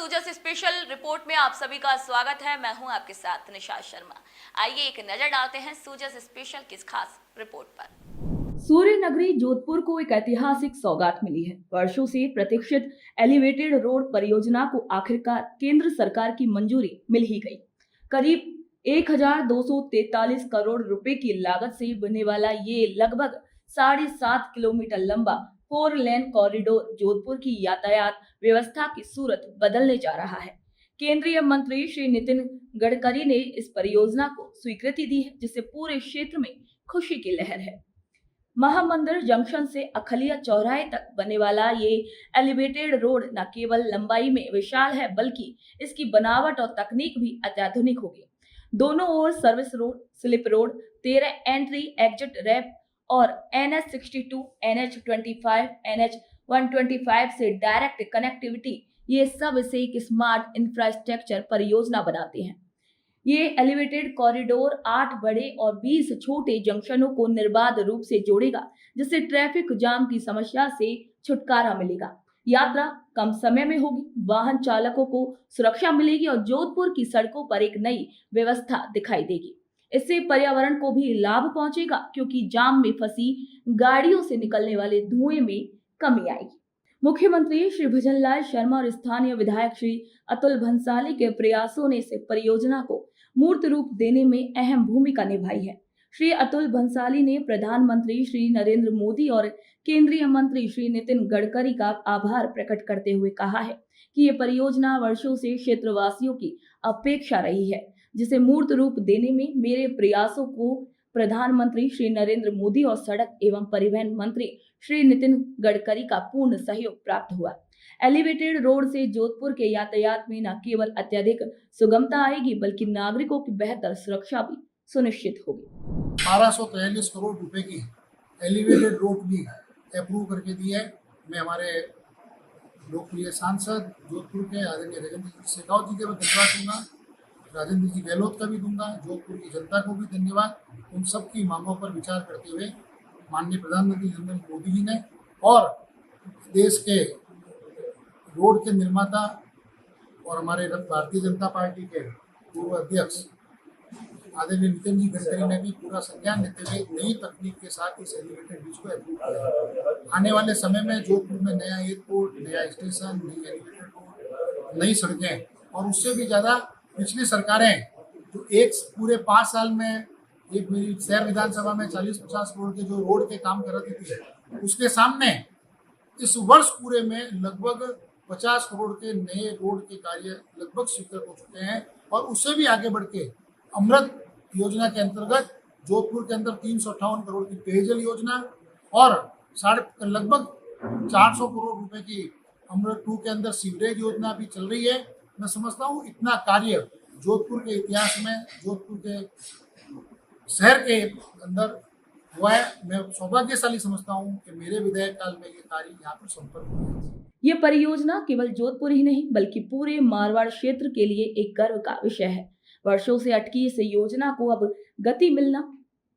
सूजस special report में आप सभी का स्वागत है। मैं हूं आपके साथ निशा शर्मा। आइए एक नजर डालते हैं सूजस स्पेशल की खास रिपोर्ट पर। सूर्य नगरी जोधपुर को एक ऐतिहासिक सौगात मिली है। वर्षों से प्रतीक्षित एलिवेटेड रोड परियोजना को आखिरकार केंद्र सरकार की मंजूरी मिल ही गई। करीब 1243 करोड़ रुपए की लागत से बनने वाला ये लगभग 7.5 किलोमीटर लंबा 4 लेन कॉरिडोर जोधपुर की यातायात व्यवस्था की सूरत बदलने जा रहा है। केंद्रीय मंत्री श्री नितिन गडकरी ने इस परियोजना को स्वीकृति दी है, जिससे पूरे क्षेत्र में खुशी की लहर है। महामंदिर जंक्शन से अखलिया चौराहे तक बनने वाला ये एलिवेटेड रोड न केवल लंबाई में विशाल है, बल्कि इसकी बनावट और तकनीक भी अत्याधुनिक होगी। दोनों ओर service road, slip road, 13 entry exit ramp और NH62, NH25, NH125 से डायरेक्ट कनेक्टिविटी, ये सब इसे एक स्मार्ट इंफ्रास्ट्रक्चर परियोजना बनाते हैं। ये एलिवेटेड कॉरिडोर 8 बड़े और 20 छोटे जंक्शनों को निर्बाध रूप से जोड़ेगा, जिससे ट्रैफिक जाम की समस्या से छुटकारा मिलेगा। यात्रा कम समय में होगी, वाहन चालकों को सुरक्षा मिलेगी और जोधपुर की सड़कों पर एक नई व्यवस्था दिखाई देगी। इससे पर्यावरण को भी लाभ पहुंचेगा, क्योंकि जाम में फंसी गाड़ियों से निकलने वाले धुएं में कमी आएगी। मुख्यमंत्री श्री भजनलाल शर्मा और स्थानीय विधायक श्री अतुल भंसाली के प्रयासों ने इस परियोजना को मूर्त रूप देने में अहम भूमिका निभाई है। श्री अतुल भंसाली ने प्रधानमंत्री श्री नरेंद्र मोदी और केंद्रीय मंत्री श्री नितिन गडकरी का आभार प्रकट करते हुए कहा है कि ये परियोजना वर्षों से क्षेत्रवासियों की अपेक्षा रही है, जिसे मूर्त रूप देने में मेरे प्रयासों को प्रधानमंत्री श्री नरेंद्र मोदी और सड़क एवं परिवहन मंत्री श्री नितिन गडकरी का पूर्ण सहयोग प्राप्त हुआ। एलिवेटेड रोड से जोधपुर के यातायात में न केवल अत्यधिक सुगमता आएगी, बल्कि नागरिकों की बेहतर सुरक्षा भी सुनिश्चित होगी। 1243 करोड़ रुपए की एलिवेटेड रोड भी अप्रूव करके दी है। मैं हमारे लोकप्रिय सांसद जोधपुर के आदरणीय राजेंद्र जी शेखावत जी के धन्यवाद दूंगा, राजेंद्र जी गहलोत का भी दूंगा, जोधपुर की जनता को भी धन्यवाद। उन सब की मांगों पर विचार करते हुए माननीय प्रधानमंत्री नरेंद्र मोदी जी ने और देश के रोड के निर्माता और हमारे भारतीय जनता पार्टी के पूर्व अध्यक्ष आदरणीय नितिन जी गडकरी ने भी पूरा संज्ञान लेते हुए नई तकनीक के साथ इस एलिवेटेड ब्रिज को अप्रूव किया। आने वाले समय में जोधपुर में नया एयरपोर्ट, नया स्टेशन, नई एलिवेटेड रोड, नई सड़कें और उससे भी ज़्यादा पिछली सरकारें जो एक पूरे 5 साल में एक मेरी शहर विधानसभा में 40-50 करोड़ के जो रोड के काम कर रही थी, उसके सामने इस वर्ष पूरे में लगभग 50 करोड़ के नए रोड के कार्य लगभग स्वीकृत हो चुके हैं और उससे भी आगे बढ़ के अमृत योजना के अंतर्गत जोधपुर के अंदर 358 करोड़ की पेयजल योजना और लगभग 400 करोड़ रुपए की अमृत 2 के अंदर सीवरेज योजना भी चल रही है। मैं समझता हूँ इतना कार्य जोधपुर के इतिहास में, जोधपुर के शहर के अंदर हुआ है। मैं सौभाग्यशाली समझता हूँ कि मेरे विधायक काल में ये कार्य यहाँ पर संपन्न हुआ है। ये परियोजना केवल जोधपुर ही नहीं, बल्कि पूरे मारवाड़ क्षेत्र के लिए एक गर्व का विषय है। वर्षों से अटकी इस योजना को अब गति मिलना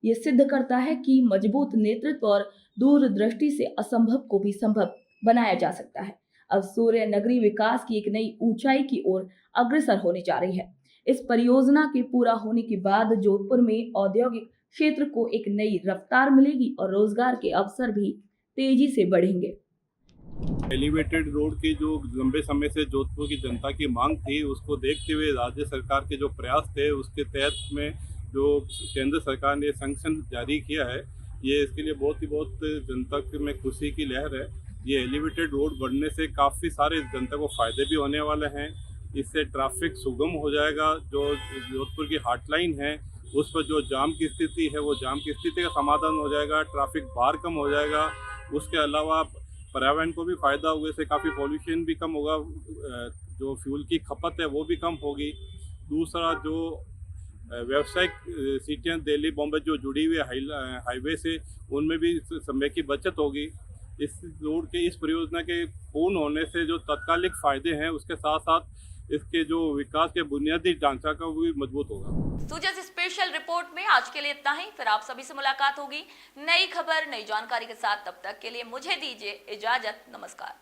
ये सिद्ध करता है कि मजबूत नेतृत्व और दूरदृष्टि से असंभव को भी संभव बनाया जा सकता है। अब सूर्य नगरी विकास की एक नई ऊंचाई की ओर अग्रसर होने जा रही है। इस परियोजना के पूरा होने के बाद जोधपुर में औद्योगिक क्षेत्र को एक नई रफ्तार मिलेगी और रोजगार के अवसर भी तेजी से बढ़ेंगे। एलिवेटेड रोड की जो लंबे समय से जोधपुर की जनता की मांग थी, उसको देखते हुए राज्य सरकार के जो प्रयास थे, उसके तहत में जो केंद्र सरकार ने सैंक्शन जारी किया है, ये इसके लिए बहुत जनता में खुशी की लहर है। ये एलिवेटेड रोड बढ़ने से काफ़ी सारे जनता को फ़ायदे भी होने वाले हैं। इससे ट्रैफिक सुगम हो जाएगा। जो जोधपुर की हॉटलाइन है, उस पर जो जाम की स्थिति है, वो जाम की स्थिति का समाधान हो जाएगा, ट्रैफिक बार कम हो जाएगा। उसके अलावा पर्यावरण को भी फ़ायदा होगा, इससे काफ़ी पॉल्यूशन भी कम होगा, जो फ्यूल की खपत है वो भी कम होगी। दूसरा, जो व्यावसायिक सिटियाँ दिल्ली बॉम्बे जो जुड़ी हुई हाईवे से, उनमें भी समय की बचत होगी। इस रोड के इस परियोजना के पूर्ण होने से जो तत्कालिक फ़ायदे हैं, उसके साथ साथ इसके जो विकास के बुनियादी ढांचा का वो भी मजबूत होगा। सूजस स्पेशल रिपोर्ट में आज के लिए इतना ही। फिर आप सभी से मुलाकात होगी नई खबर, नई जानकारी के साथ। तब तक के लिए मुझे दीजिए इजाजत। नमस्कार।